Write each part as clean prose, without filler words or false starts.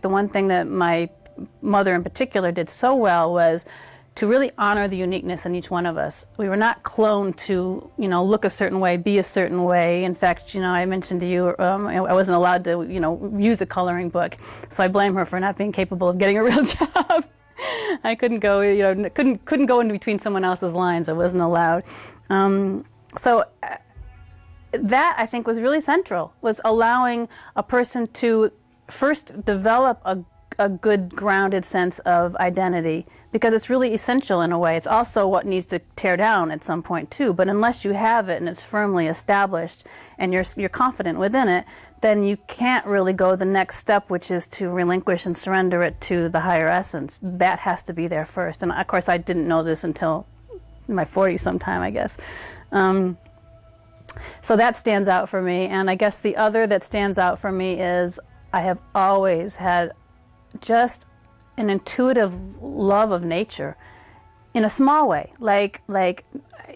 fact, the one thing that my mother in particular did so well was to really honor the uniqueness in each one of us. We were not cloned to, you know, look a certain way, be a certain way. In fact, you know, I mentioned to you, I wasn't allowed to, you know, use a coloring book, so I blame her for not being capable of getting a real job. I couldn't go, you know, couldn't go in between someone else's lines. I wasn't allowed. So that, I think, was really central, was allowing a person to first develop a good grounded sense of identity, because it's really essential in a way. It's also what needs to tear down at some point too, but unless you have it and it's firmly established and you're confident within it, then you can't really go the next step, which is to relinquish and surrender it to the higher essence. That has to be there first. And of course I didn't know this until my 40s sometime, I guess. So that stands out for me. And I guess the other that stands out for me is I have always had just an intuitive love of nature in a small way. Like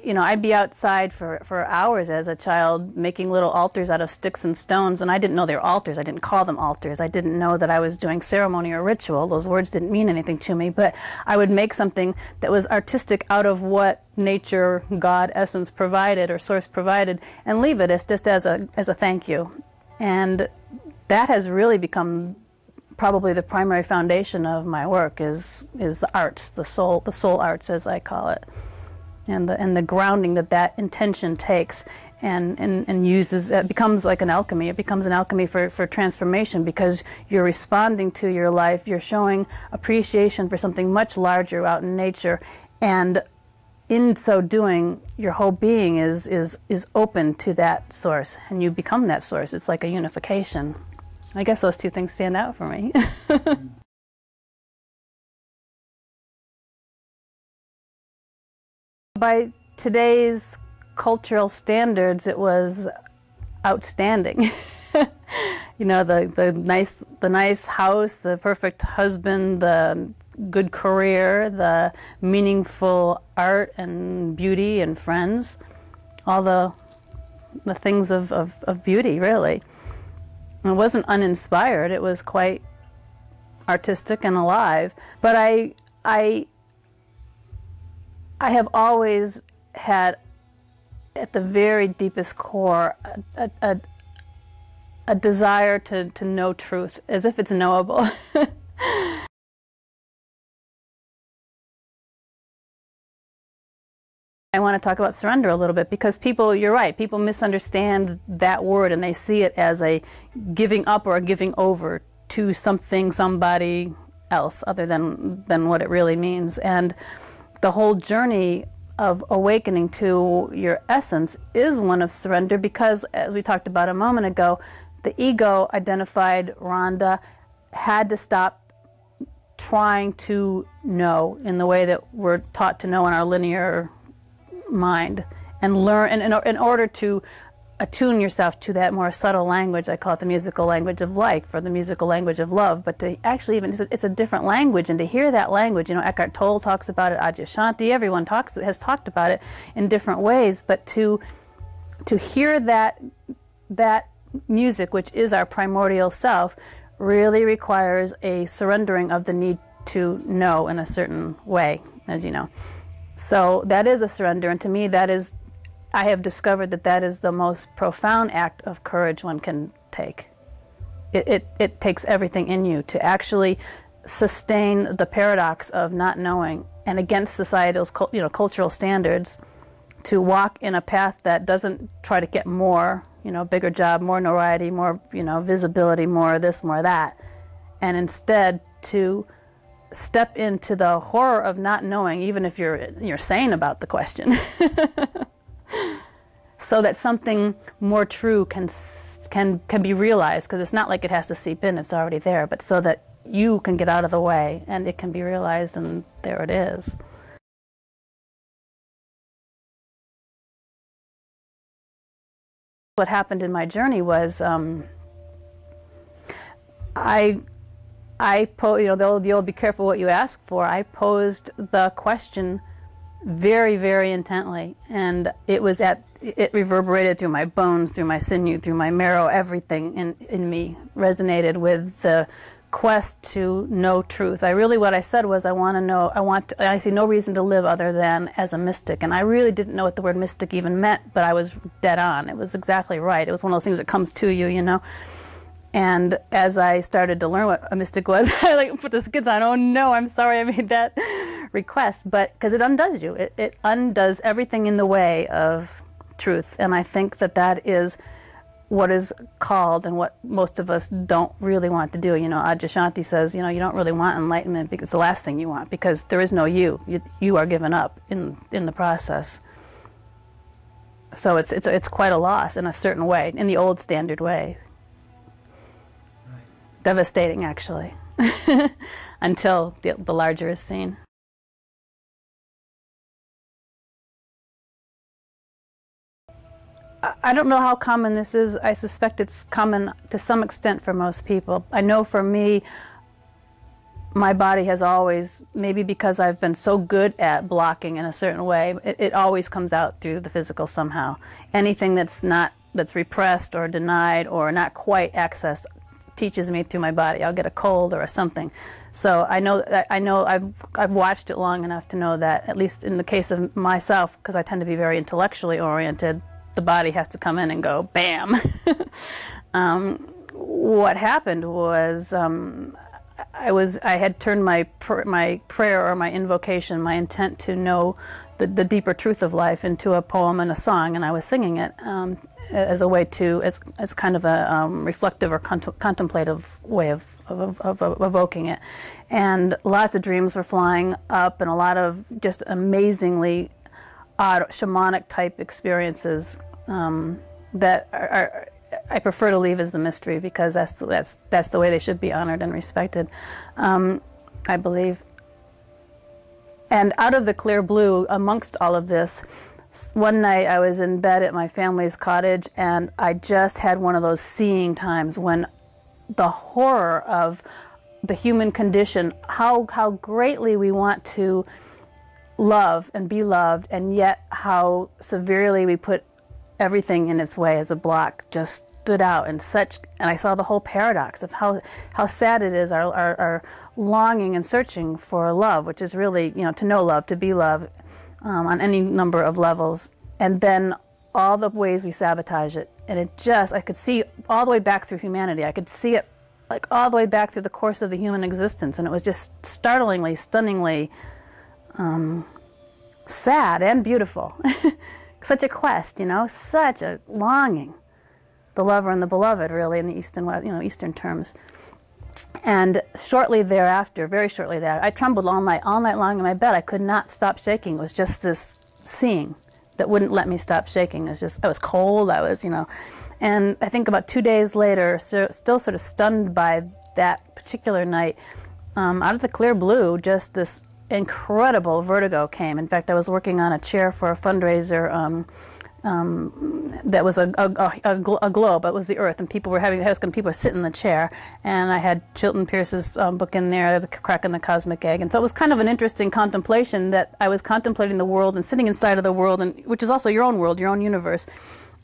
you know, I'd be outside for hours as a child making little altars out of sticks and stones, and I didn't know they were altars. I didn't call them altars. I didn't know that I was doing ceremony or ritual. Those words didn't mean anything to me, but I would make something that was artistic out of what nature, God, essence provided or source provided, and leave it as just as a thank you. And that has really become probably the primary foundation of my work is the arts, the soul arts, as I call it, and the grounding that intention takes and uses. It becomes like an alchemy. It becomes an alchemy for transformation, because you're responding to your life. You're showing appreciation for something much larger out in nature, and in so doing, your whole being is open to that source, and you become that source. It's like a unification. I guess those two things stand out for me. By today's cultural standards, it was outstanding. You know, the nice house, the perfect husband, the good career, the meaningful art and beauty and friends, all the things of beauty, really. It wasn't uninspired. It was quite artistic and alive. But I have always had, at the very deepest core, a desire to know truth, as if it's knowable. I want to talk about surrender a little bit, because people, you're right, people misunderstand that word and they see it as a giving up or a giving over to something, somebody else, other than what it really means. And the whole journey of awakening to your essence is one of surrender, because, as we talked about a moment ago, the ego identified Rhonda had to stop trying to know in the way that we're taught to know in our linear mind, and learn, and in order to attune yourself to that more subtle language. I call it the musical language of life, or the musical language of love, but to actually even, it's a different language, and to hear that language, you know, Eckhart Tolle talks about it, Adyashanti, everyone has talked about it in different ways, but to hear that music, which is our primordial self, really requires a surrendering of the need to know in a certain way, as you know. So that is a surrender, and to me that is, I have discovered that is the most profound act of courage one can take. It takes everything in you to actually sustain the paradox of not knowing, and against societal's, you know, cultural standards, to walk in a path that doesn't try to get more, you know, bigger job, more notoriety, more, you know, visibility, more this, more that, and instead to step into the horror of not knowing, even if you're sane about the question, so that something more true can be realized, because it's not like it has to seep in, it's already there, but so that you can get out of the way and it can be realized, and there it is. What happened in my journey was you know, the old be careful what you ask for. I posed the question very, very intently, and it reverberated through my bones, through my sinew, through my marrow. Everything in me resonated with the quest to know truth. What I said was, I want to know, I see no reason to live other than as a mystic. And I really didn't know what the word mystic even meant, but I was dead on. It was exactly right. It was one of those things that comes to you, you know. And as I started to learn what a mystic was, I like put the skids on. Oh no, I'm sorry I made that request. But because it undoes you. It undoes everything in the way of truth. And I think that that is what is called and what most of us don't really want to do. You know, Adyashanti says, you know, you don't really want enlightenment because it's the last thing you want, because there is no you. You are given up in the process. So it's quite a loss in a certain way, in the old standard way. Right. Devastating, actually, until the larger is seen. I don't know how common this is. I suspect it's common to some extent for most people. I know for me, my body has always, maybe because I've been so good at blocking in a certain way, it always comes out through the physical somehow. Anything that's repressed or denied or not quite accessed teaches me through my body. I'll get a cold or something. So I know I've watched it long enough to know that, at least in the case of myself, because I tend to be very intellectually oriented, the body has to come in and go, bam. What happened was I had turned my prayer or my invocation, my intent to know the deeper truth of life, into a poem and a song, and I was singing it as a way to, as kind of a reflective or contemplative way of evoking it. And lots of dreams were flying up, and a lot of just amazingly odd shamanic type experiences that I prefer to leave as the mystery, because that's the way they should be honored and respected, I believe. And out of the clear blue, amongst all of this, one night I was in bed at my family's cottage, and I just had one of those seeing times when the horror of the human condition, how greatly we want to love and be loved, and yet how severely we put everything in its way as a block, just stood out. And I saw the whole paradox of how sad it is, our longing and searching for love, which is really, you know, to know love, to be love, on any number of levels, and then all the ways we sabotage it. And I could see all the way back through humanity. I could see it like all the way back through the course of the human existence, and it was just startlingly, stunningly sad and beautiful. Such a quest, you know, such a longing. The lover and the beloved, really, in the Eastern terms. And shortly thereafter, very shortly thereafter, I trembled all night long in my bed. I could not stop shaking. It was just this seeing that wouldn't let me stop shaking. I was cold, and I think about 2 days later, still sort of stunned by that particular night, out of the clear blue, just this incredible vertigo came. In fact, I was working on a chair for a fundraiser that was a globe. It was the Earth, and people were sitting in the chair, and I had Chilton Pierce's book in there, The Crack in the Cosmic Egg, and so it was kind of an interesting contemplation, that I was contemplating the world and sitting inside of the world, and which is also your own world, your own universe.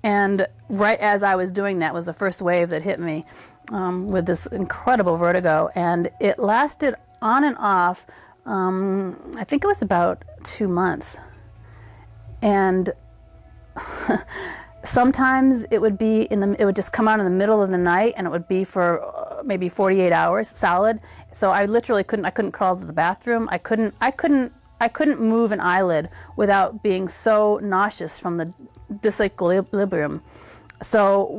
And right as I was doing that was the first wave that hit me with this incredible vertigo, and it lasted on and off. I think it was about 2 months, and sometimes it would just come out in the middle of the night, and it would be for maybe 48 hours solid. So I literally couldn't crawl to the bathroom. I couldn't move an eyelid without being so nauseous from the disequilibrium. So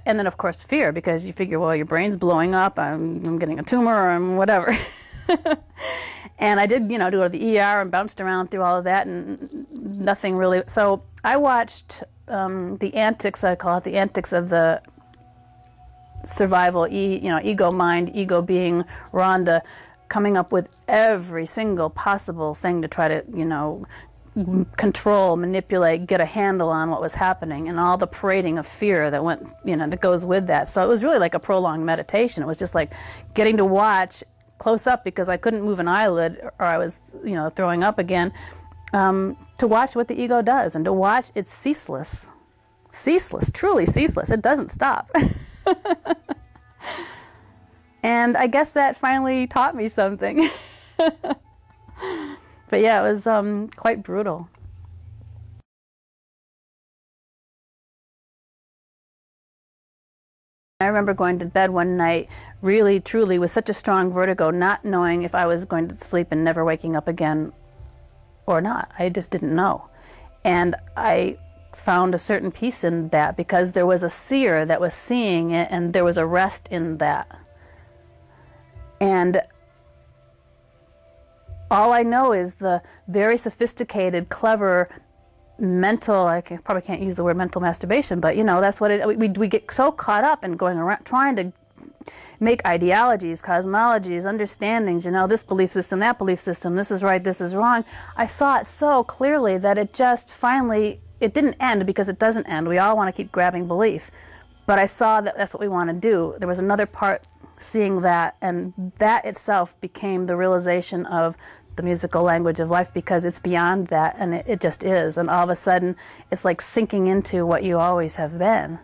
and then of course fear, because you figure, well, your brain's blowing up, I'm getting a tumor or whatever. And I did, go to the ER and bounced around through all of that, and nothing really. So I watched the antics, I call it, the antics of the survival, ego mind, ego being Ronda, coming up with every single possible thing to try to, control, manipulate, get a handle on what was happening, and all the parading of fear that went, that goes with that. So it was really like a prolonged meditation. It was just like getting to watch close up, because I couldn't move an eyelid or I was, throwing up again, to watch what the ego does, and to watch it's ceaseless, truly ceaseless. It doesn't stop. And I guess that finally taught me something. But yeah, it was quite brutal. I remember going to bed one night, really, truly, with such a strong vertigo, not knowing if I was going to sleep and never waking up again or not. I just didn't know. And I found a certain peace in that because there was a seer that was seeing it, and there was a rest in that. And all I know is the very sophisticated, clever, mental, probably can't use the word mental masturbation, but you know, that's what we get so caught up in going around trying to make ideologies, cosmologies, understandings, you know, this belief system, that belief system, this is right, this is wrong. I saw it so clearly that it just finally, it didn't end, because it doesn't end. We all want to keep grabbing belief. But I saw that that's what we want to do. There was another part seeing that, and that itself became the realization of the musical language of life, because it's beyond that, and it just is. And all of a sudden, it's like sinking into what you always have been.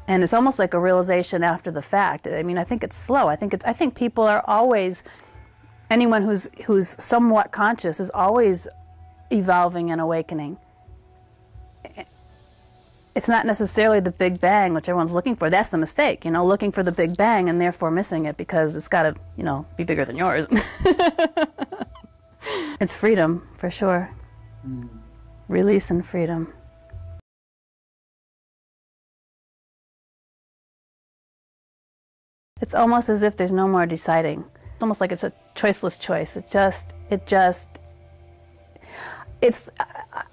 And it's almost like a realization after the fact. I mean, I think it's slow. I think people are always, anyone who's somewhat conscious is always evolving and awakening. It's not necessarily the Big Bang, which everyone's looking for. That's the mistake, you know, looking for the Big Bang and therefore missing it because it's got to, you know, be bigger than yours. It's freedom, for sure. Release and freedom. It's almost as if there's no more deciding. It's almost like it's a choiceless choice.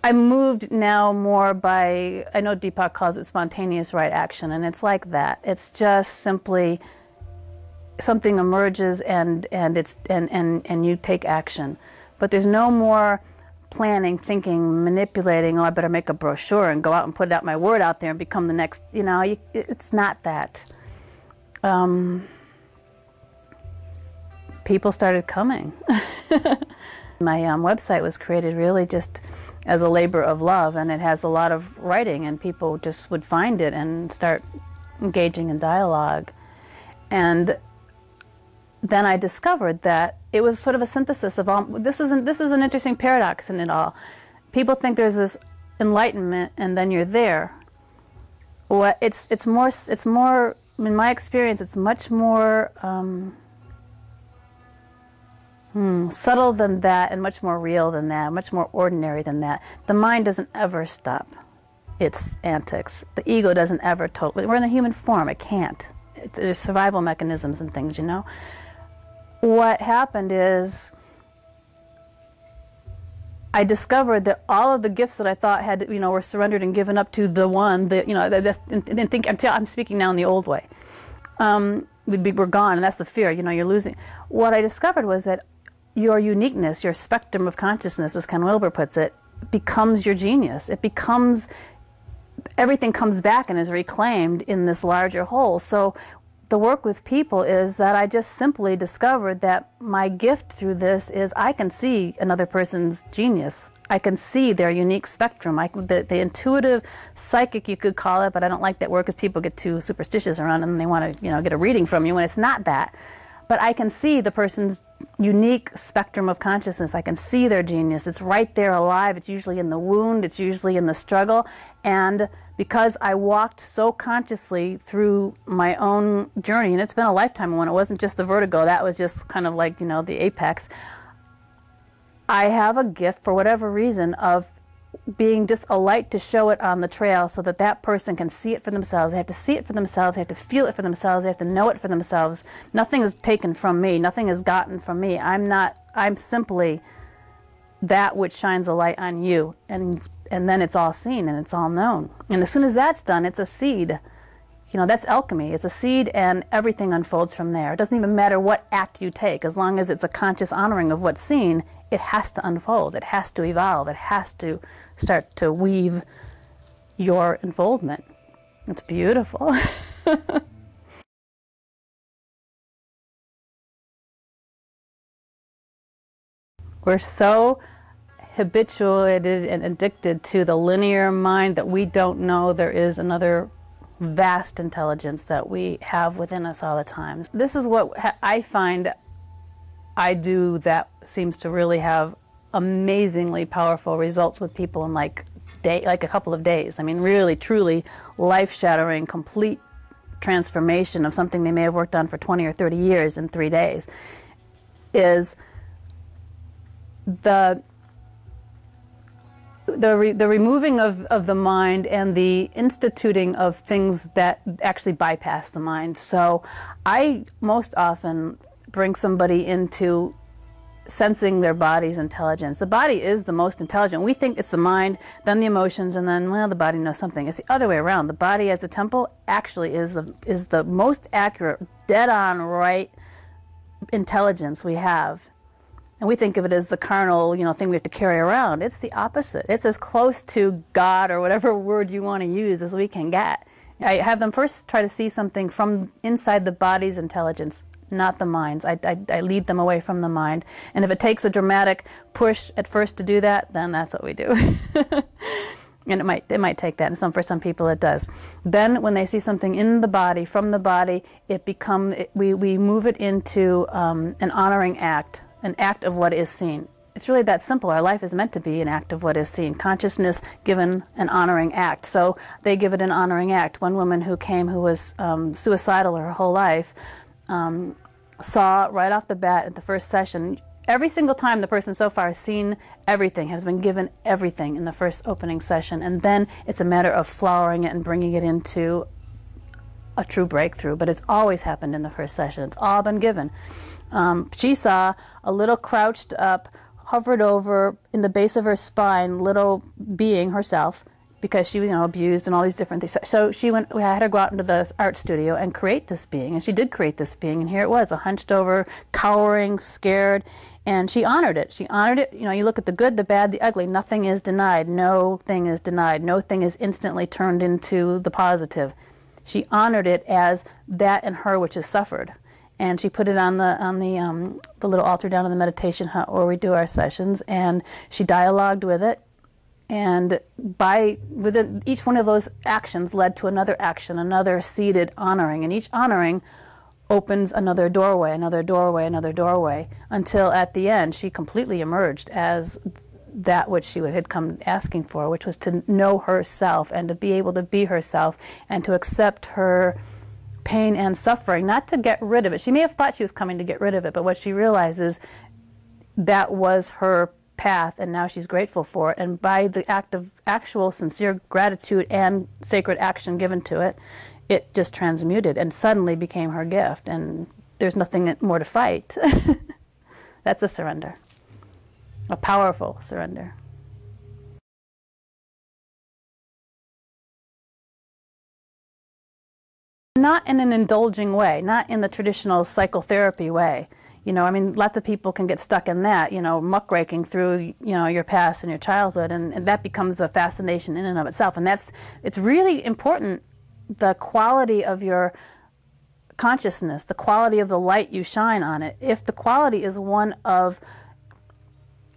I'm moved now more by, I know Deepak calls it spontaneous right action, and it's like that. It's just simply something emerges and you take action. But there's no more planning, thinking, manipulating, oh, I better make a brochure and go out and put out my word out there and become the next, you know, it's not that. People started coming. My website was created really just as a labor of love, and it has a lot of writing, and people just would find it and start engaging in dialogue. And then I discovered that it was sort of a synthesis of all. This is an interesting paradox in it all. People think there's this enlightenment and then you're there. Well, it's more in my experience, it's much more subtle than that, and much more real than that, much more ordinary than that. The mind doesn't ever stop its antics. The ego doesn't ever totally. We're in a human form. It can't. There's survival mechanisms and things, you know. What happened is I discovered that all of the gifts that I thought had, you know, were surrendered and given up to the one that, you know, I'm speaking now in the old way. We're gone, and that's the fear, you know, you're losing. What I discovered was that your uniqueness, your spectrum of consciousness, as Ken Wilber puts it, becomes your genius. It becomes, everything comes back and is reclaimed in this larger whole. So the work with people is that I just simply discovered that my gift through this is I can see another person's genius. I can see their unique spectrum. The intuitive, psychic, you could call it, but I don't like that word because people get too superstitious around it and they want to, you know, get a reading from you when it's not that. But I can see the person's unique spectrum of consciousness. I can see their genius. It's right there alive. It's usually in the wound. It's usually in the struggle. And because I walked so consciously through my own journey, and it's been a lifetime when it wasn't just the vertigo, that was just kind of like, you know, the apex. I have a gift, for whatever reason, of being just a light to show it on the trail so that that person can see it for themselves. They have to see it for themselves. They have to feel it for themselves. They have to know it for themselves. Nothing is taken from me. Nothing is gotten from me. I'm simply that which shines a light on you. And then it's all seen and it's all known. And as soon as that's done, it's a seed. You know, that's alchemy. It's a seed and everything unfolds from there. It doesn't even matter what act you take. As long as it's a conscious honoring of what's seen, it has to unfold. It has to evolve. It has to start to weave your unfoldment. It's beautiful. We're so habituated and addicted to the linear mind that we don't know there is another vast intelligence that we have within us all the time. This is what I find I do that seems to really have amazingly powerful results with people in like a couple of days. I mean, really, truly life-shattering, complete transformation of something they may have worked on for 20 or 30 years in 3 days is the removing of the mind and the instituting of things that actually bypass the mind. So I most often bring somebody into sensing their body's intelligence. The body is the most intelligent. We think it's the mind, then the emotions, and then, well, the body knows something. It's the other way around. The body as the temple actually is the most accurate, dead-on, right intelligence we have. And we think of it as the carnal, thing we have to carry around. It's the opposite. It's as close to God, or whatever word you want to use, as we can get. I have them first try to see something from inside the body's intelligence, not the mind's. I lead them away from the mind. And if it takes a dramatic push at first to do that, then that's what we do. And it might take that, and for some people it does. Then when they see something in the body, from the body, we move it into an honoring act. An act of what is seen. It's really that simple. Our life is meant to be an act of what is seen. Consciousness given an honoring act. So they give it an honoring act. One woman who came who was suicidal her whole life saw right off the bat at the first session, every single time the person so far has seen everything, has been given everything in the first opening session. And then it's a matter of flowering it and bringing it into a true breakthrough. But it's always happened in the first session. It's all been given. She saw a little crouched up, hovered over in the base of her spine, little being herself, because she was abused and all these different things. So we had her go out into the art studio and create this being, and she did create this being, and here it was, a hunched over, cowering, scared, and she honored it. She honored it. You look at the good, the bad, the ugly. Nothing is denied. No thing is denied. No thing is instantly turned into the positive. She honored it as that in her which has suffered. And she put it on the little altar down in the meditation hut where we do our sessions, and she dialogued with it. And within each one of those actions led to another action, another seated honoring, and each honoring opens another doorway, another doorway, another doorway, until at the end she completely emerged as that which she had come asking for, which was to know herself and to be able to be herself and to accept her pain and suffering, not to get rid of it. She may have thought she was coming to get rid of it, but what she realizes, that was her path, and now she's grateful for it. And by the act of actual sincere gratitude and sacred action given to it, it just transmuted and suddenly became her gift, and there's nothing more to fight. That's a surrender, a powerful surrender. Not in an indulging way, not in the traditional psychotherapy way. Lots of people can get stuck in that, muckraking through, your past and your childhood, and that becomes a fascination in and of itself. And it's really important, the quality of your consciousness, the quality of the light you shine on it. If the quality is one of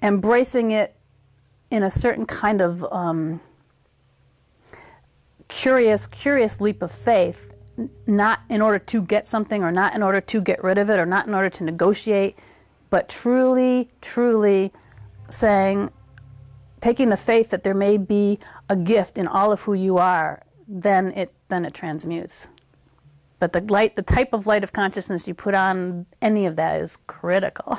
embracing it in a certain kind of curious leap of faith, not in order to get something, or not in order to get rid of it, or not in order to negotiate, but truly, truly saying, taking the faith that there may be a gift in all of who you are, then it transmutes. But the type of light of consciousness you put on any of that is critical.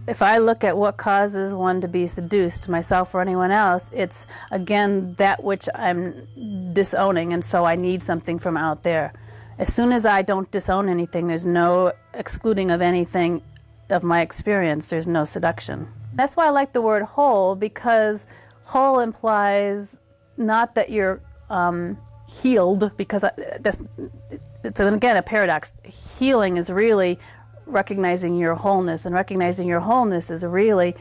If I look at what causes one to be seduced, myself or anyone else, it's, again, that which I'm disowning, and so I need something from out there. As soon as I don't disown anything, there's no excluding of anything of my experience, there's no seduction. That's why I like the word whole, because whole implies not that you're healed, because it's, again, a paradox. Healing is really recognizing your wholeness, and recognizing your wholeness is really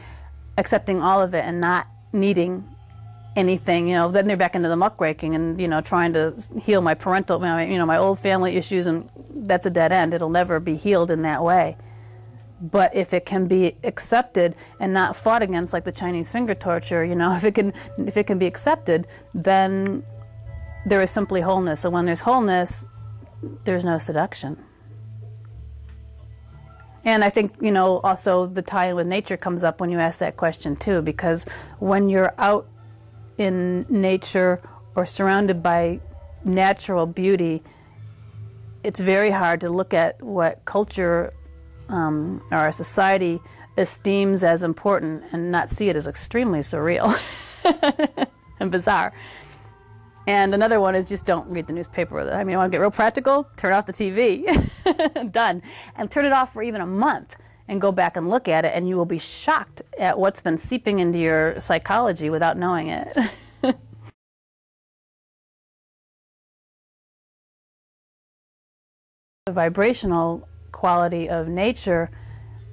accepting all of it and not needing anything. Then they're back into the muckraking and trying to heal my my old family issues, and that's a dead end. It'll never be healed in that way. But if it can be accepted and not fought against like the Chinese finger torture, you know, if it can be accepted, then there is simply wholeness. And when there's wholeness, there's no seduction. And I think, you know, also the tie-in with nature comes up when you ask that question too, because when you're out in nature or surrounded by natural beauty, it's very hard to look at what culture or our society esteems as important and not see it as extremely surreal and bizarre. And another one is just don't read the newspaper. I mean, you want to get real practical? Turn off the TV. Done. And turn it off for even a month and go back and look at it, and you will be shocked at what's been seeping into your psychology without knowing it. The vibrational quality of nature,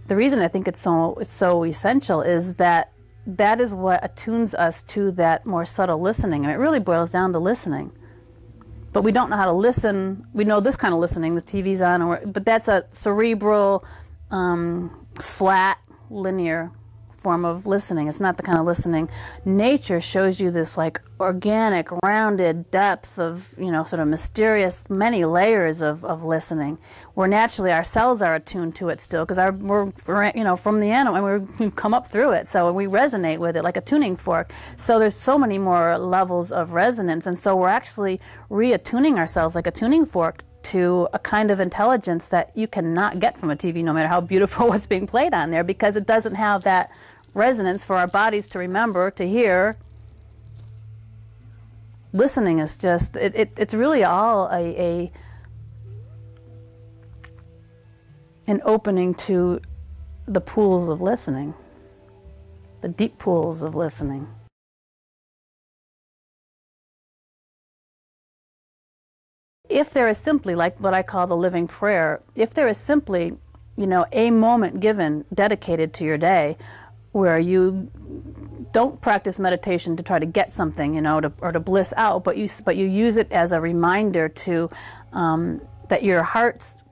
the reason I think it's so essential is that that is what attunes us to that more subtle listening. And it really boils down to listening. But we don't know how to listen. We know this kind of listening, the TV's on, but that's a cerebral, flat, linear form of listening. It's not the kind of listening. Nature shows you this like organic, rounded depth of, you know, sort of mysterious, many layers of listening, where naturally our cells are attuned to it still, because we're, you know, from the animal, and we've come up through it, so we resonate with it like a tuning fork. So there's so many more levels of resonance, and so we're actually reattuning ourselves like a tuning fork to a kind of intelligence that you cannot get from a TV, no matter how beautiful what's being played on there, because it doesn't have that resonance for our bodies to remember, to hear. Listening is just, it's really all an opening to the pools of listening, the deep pools of listening. If there is simply, like what I call the living prayer, if there is simply, you know, a moment given, dedicated to your day, where you don't practice meditation to try to get something, you know, or to bliss out, but you use it as a reminder to that your heart's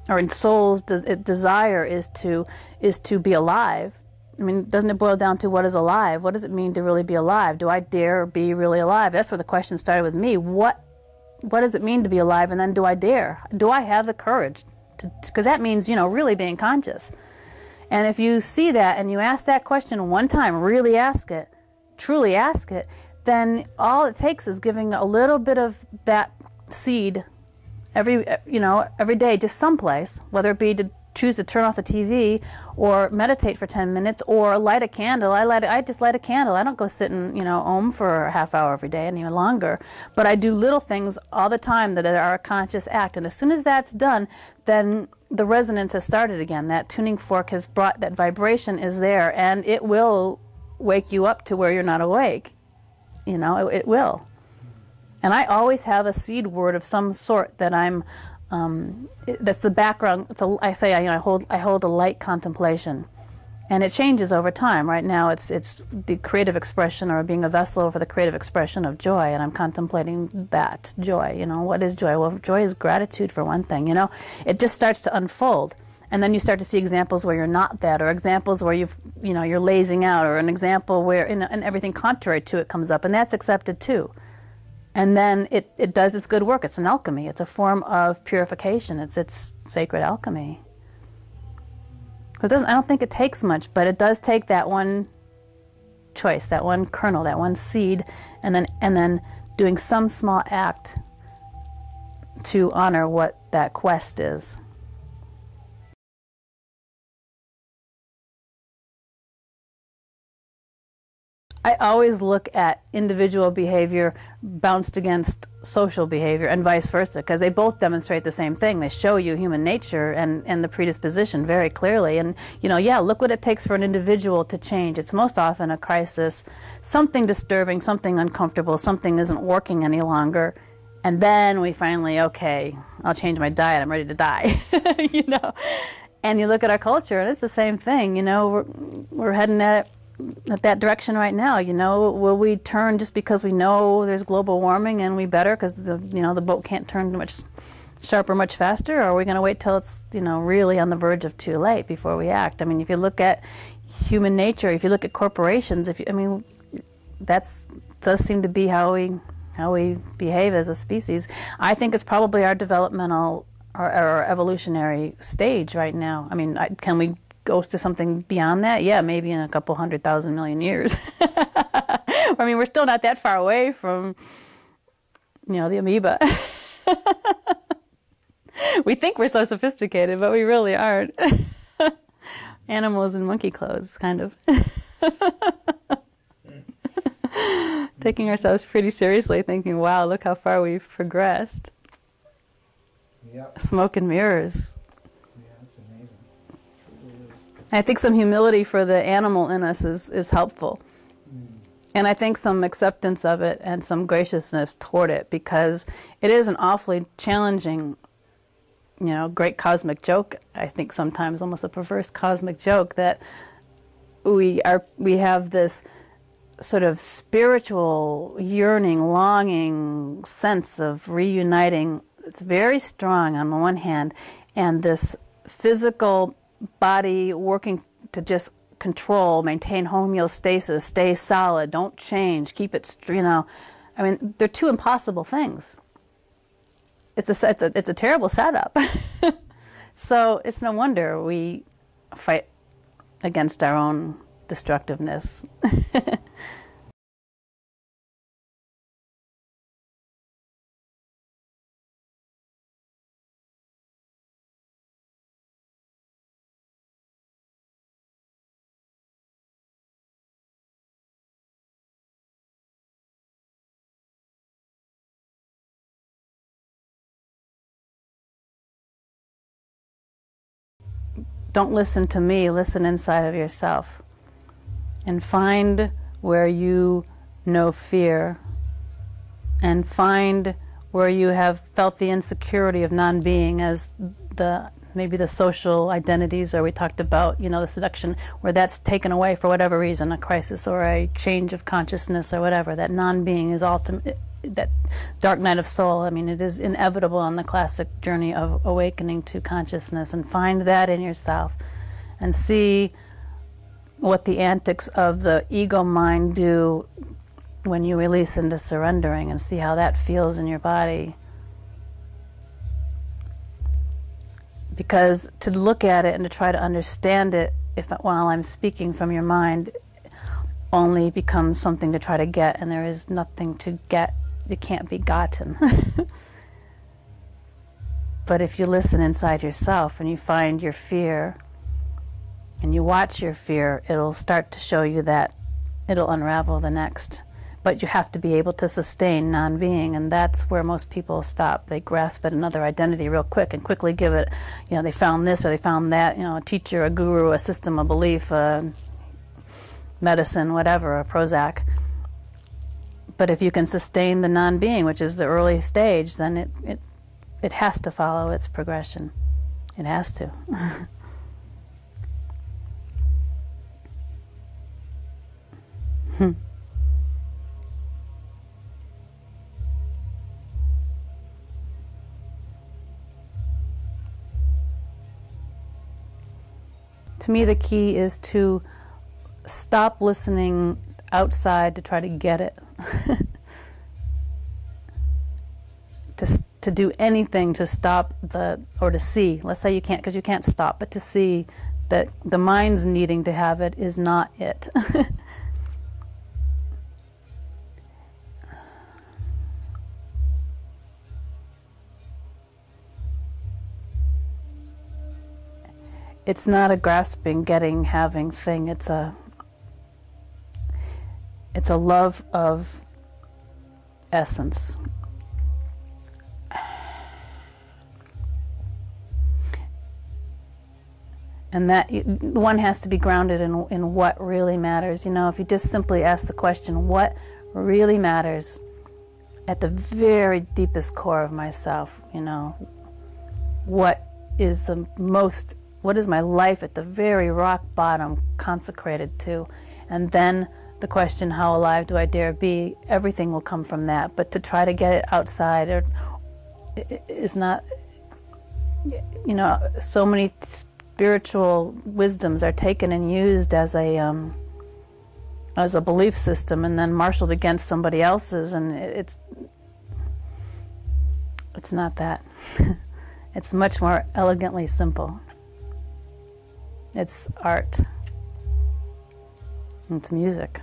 or in soul's desire is to be alive. I mean, doesn't it boil down to what is alive? What does it mean to really be alive? Do I dare be really alive? That's where the question started with me. What does it mean to be alive? And then, do I dare? Do I have the courage? Because that means, you know, really being conscious. And if you see that and you ask that question one time, really ask it, truly ask it, then all it takes is giving a little bit of that seed every day, just someplace, whether it be to choose to turn off the TV or meditate for 10 minutes or light a candle. I just light a candle. I don't go sit and, you know, om for a half hour every day, any longer. But I do little things all the time that are a conscious act. And as soon as that's done, then the resonance has started again. That tuning fork has brought, that vibration is there, and it will wake you up to where you're not awake. You know, it will. And I always have a seed word of some sort that I'm, that's the background. I hold a light contemplation, and it changes over time. Right now, it's the creative expression, or being a vessel for the creative expression of joy, and I'm contemplating that joy. You know, what is joy? Well, joy is gratitude, for one thing. You know, it just starts to unfold, and then you start to see examples where you're not that, or examples where you're lazing out, or an example where and everything contrary to it comes up, and that's accepted too. And then it does its good work. It's an alchemy. It's a form of purification. It's sacred alchemy. I don't think it takes much, but it does take that one choice, that one kernel, that one seed, and then doing some small act to honor what that quest is. I always look at individual behavior bounced against social behavior and vice versa, because they both demonstrate the same thing. They show you human nature and the predisposition very clearly. And, you know, yeah, look what it takes for an individual to change. It's most often a crisis, something disturbing, something uncomfortable, something isn't working any longer. And then we finally, okay, I'll change my diet, I'm ready to die, you know. And you look at our culture, and it's the same thing, you know, we're heading at that direction right now. You know, will we turn just because we know there's global warming and we better, because you know, the boat can't turn too much sharper much faster, or are we going to wait till it's, you know, really on the verge of too late before we act? I mean, if you look at human nature, if you look at corporations, I mean, does seem to be how we behave as a species. I think it's probably our developmental or evolutionary stage right now. I mean, can we go to something beyond that? Yeah, maybe in a couple 100,000 million years. I mean, we're still not that far away from, you know, the amoeba. We think we're so sophisticated, but we really aren't. Animals in monkey clothes, kind of. Taking ourselves pretty seriously, thinking, wow, look how far we've progressed. Yep. Smoke and mirrors. Yeah, that's amazing. It truly is. I think some humility for the animal in us is helpful. And I think some acceptance of it and some graciousness toward it, because it is an awfully challenging, you know, great cosmic joke. I think sometimes almost a perverse cosmic joke that we have this sort of spiritual yearning, longing sense of reuniting. It's very strong on the one hand, and this physical body working to just control, maintain homeostasis, stay solid, don't change, keep it, you know. I mean, they're two impossible things. It's a terrible setup. So it's no wonder we fight against our own destructiveness. Don't listen to me, listen inside of yourself. And find where you know fear. And find where you have felt the insecurity of non-being, as maybe the social identities, or we talked about, you know, the seduction, where that's taken away for whatever reason, a crisis or a change of consciousness or whatever. That non-being is ultimate, that dark night of soul. I mean, it is inevitable on the classic journey of awakening to consciousness. And find that in yourself and see what the antics of the ego mind do when you release into surrendering, and see how that feels in your body. Because to look at it and to try to understand it while I'm speaking from your mind only becomes something to try to get, and there is nothing to get. It can't be gotten. But if you listen inside yourself and you find your fear and you watch your fear, it'll start to show you that it'll unravel the next. But you have to be able to sustain non-being, and that's where most people stop. They grasp at another identity real quick and quickly give it, you know, they found this or they found that, you know, a teacher, a guru, a system, a belief, medicine, whatever, a Prozac. But if you can sustain the non-being, which is the early stage, then it has to follow its progression. It has to. To me, the key is to stop listening outside to try to get it. To do anything to stop or to see. Let's say you can't, because you can't stop, but to see that the mind's needing to have it is not it. It's not a grasping, getting, having thing. It's a love of essence. And that one has to be grounded in what really matters. You know, if you just simply ask the question, what really matters at the very deepest core of myself, you know, what is my life at the very rock bottom consecrated to? And then the question, how alive do I dare be? Everything will come from that. But to try to get it outside is not, you know, so many spiritual wisdoms are taken and used as a belief system and then marshaled against somebody else's, and it's not that. It's much more elegantly simple. It's art. It's music.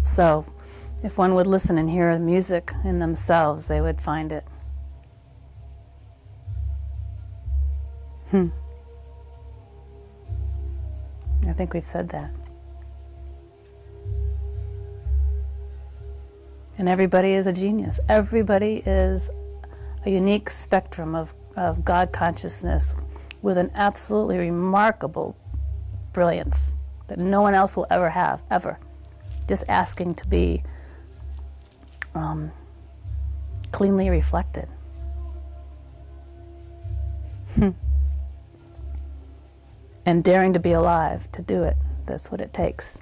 So if one would listen and hear the music in themselves, they would find it. I think we've said that. And everybody is a genius. Everybody is a unique spectrum of God consciousness with an absolutely remarkable brilliance that no one else will ever have, ever. Just asking to be cleanly reflected. And daring to be alive to do it. That's what it takes.